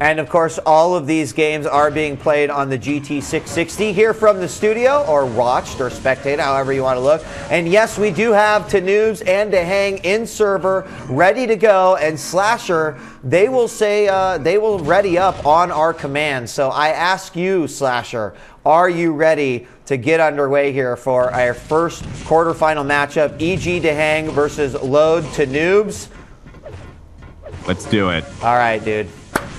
And of course, all of these games are being played on the GT660 here from the studio, or watched or spectated, however you want to look. And yes, we do have Tanoobs and Dehang in server, ready to go. And Slasher, they will say they will ready up on our command. So I ask you, Slasher, are you ready to get underway here for our first quarterfinal matchup? EG Dehang versus Load Tanoobs. Let's do it. All right, dude.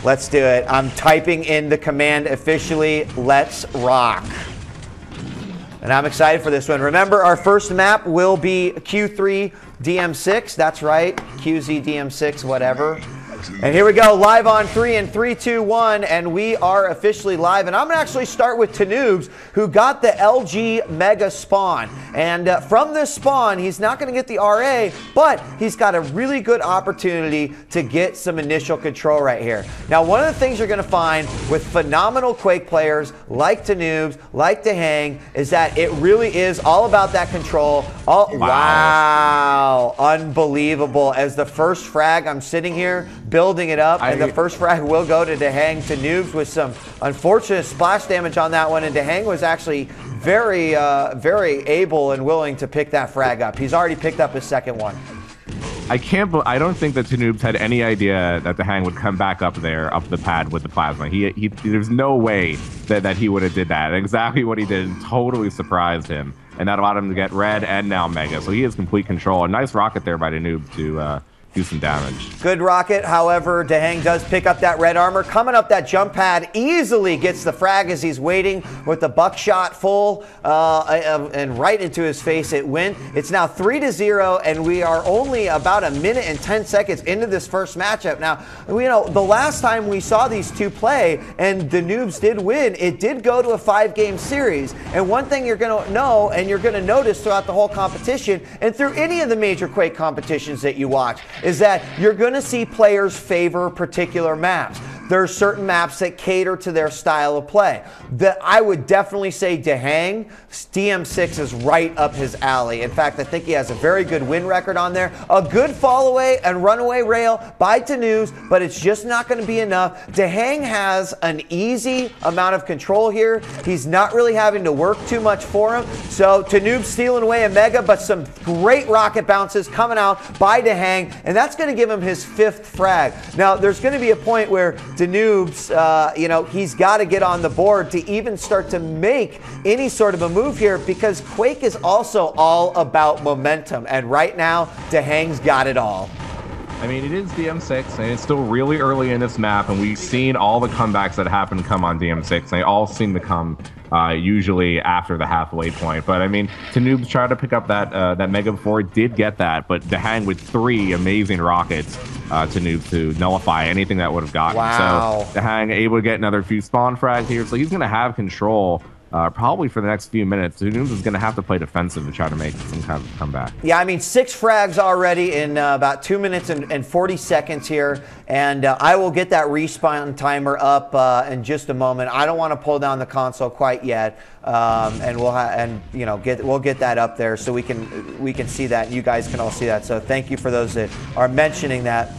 Let's do it. I'm typing in the command officially. Let's rock. And I'm excited for this one. Remember, our first map will be Q3 DM6. That's right. QZ DM6, whatever. And here we go, live on 3 in 3, 2, 1, and we are officially live. And I'm going to actually start with Tanoobs, who got the LG Mega Spawn. And from this spawn, he's not going to get the RA, but he's got a really good opportunity to get some initial control right here. Now, one of the things you're going to find with phenomenal Quake players like Tanoobs, like Dehang, is that it really is all about that control. Wow. Unbelievable. As the first frag, I'm sitting here building it up, and the first frag will go to Dehang. Tanoobs with some unfortunate splash damage on that one, and Dehang was actually very able and willing to pick that frag up. He's already picked up his second one. I don't think that Tanoobs had any idea that Dehang would come back up there, up the pad with the plasma. There's no way that he would have did that. Exactly what he did totally surprised him, and that allowed him to get red and now Mega. So he has complete control. A nice rocket there by Tanoobs to do some damage. Good rocket. However, Dehang does pick up that red armor. Coming up that jump pad, easily gets the frag as he's waiting with the buckshot full and right into his face. It went. It's now 3-0, and we are only about a minute and 10 seconds into this first matchup. Now, you know, the last time we saw these two play and the Noobs did win, it did go to a 5-game series. And one thing you're going to know and you're going to notice throughout the whole competition and through any of the major Quake competitions that you watch is that you're going to see players favor particular maps. There are certain maps that cater to their style of play. I would definitely say Dehang, DM6 is right up his alley. In fact, I think he has a very good win record on there. A good fall away and runaway rail by Tanoobs, but it's just not going to be enough. Dehang has an easy amount of control here. He's not really having to work too much for him. So Tanoobs stealing away a Mega, but some great rocket bounces coming out by Dehang, and that's going to give him his 5th frag. Now, there's going to be a point where Tanoobs, you know, he's got to get on the board to even start to make any sort of a move here, because Quake is also all about momentum, and right now Dehang's got it all. I mean, it is DM6, and it's still really early in this map, and we've seen all the comebacks that happen come on DM6, and they all seem to come usually after the halfway point. But I mean, Tanoobs tried to pick up that Mega before, did get that, but Dehang with 3 amazing rockets Tanoobs to nullify anything that would have gotten. Wow. So Dehang able to get another few spawn frags here, so he's going to have control probably for the next few minutes. Tanoobs is going to have to play defensive to try to make some kind of comeback. Yeah, I mean, 6 frags already in about 2 minutes and 40 seconds here, and I will get that respawn timer up in just a moment. I don't want to pull down the console quite yet, and we'll get that up there so we can see that. You guys can all see that. So thank you for those that are mentioning that.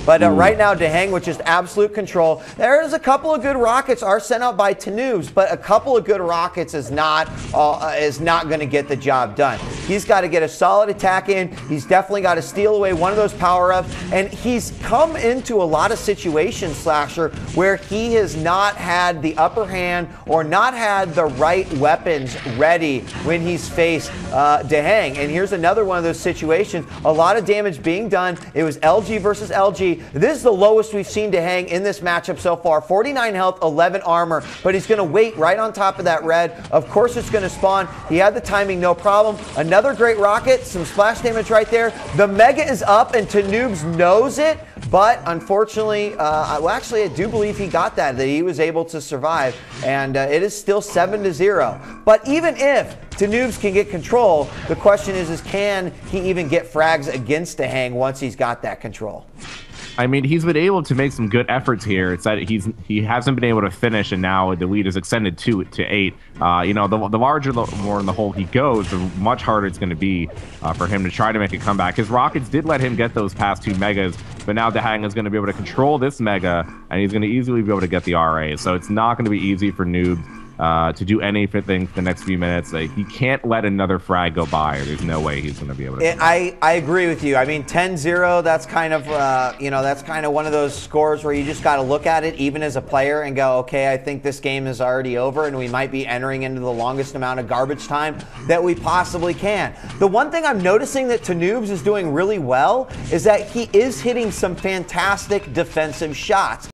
But right now, Dehang with just absolute control. There's a couple of good rockets are sent out by Tanoobs, but a couple of good rockets is not going to get the job done. He's got to get a solid attack in. He's definitely got to steal away one of those power-ups, and he's come into a lot of situations, Slasher, where he has not had the upper hand or not had the right weapons ready when he's faced Dehang. And here's another one of those situations. A lot of damage being done. It was LG versus LG. This is the lowest we've seen Dehang in this matchup so far. 49 health, 11 armor, but he's going to wait right on top of that red. Of course it's going to spawn. He had the timing, no problem. Another great rocket, some splash damage right there. The Mega is up, and Tanoobs knows it, but unfortunately, well, actually, I do believe he got that he was able to survive, and it is still 7-0. But even if Tanoobs can get control, the question is can he even get frags against Dehang once he's got that control? I mean, he's been able to make some good efforts here. It's that he hasn't been able to finish, and now the lead is extended to 8. You know, the larger, the more in the hole he goes, the much harder it's going to be for him to try to make a comeback. His Rockets did let him get those past 2 megas, but now Dehang is going to be able to control this mega, and he's going to easily be able to get the RA. So it's not going to be easy for Noob to do anything for the next few minutes. He can't let another frag go by. There's no way he's going to be able to. I agree with you. I mean, 10-0, that's kind of, you know, that's kind of one of those scores where you just got to look at it, even as a player, and go, okay, I think this game is already over, and we might be entering into the longest amount of garbage time that we possibly can. The one thing I'm noticing that Tanoobs is doing really well is that he is hitting some fantastic defensive shots.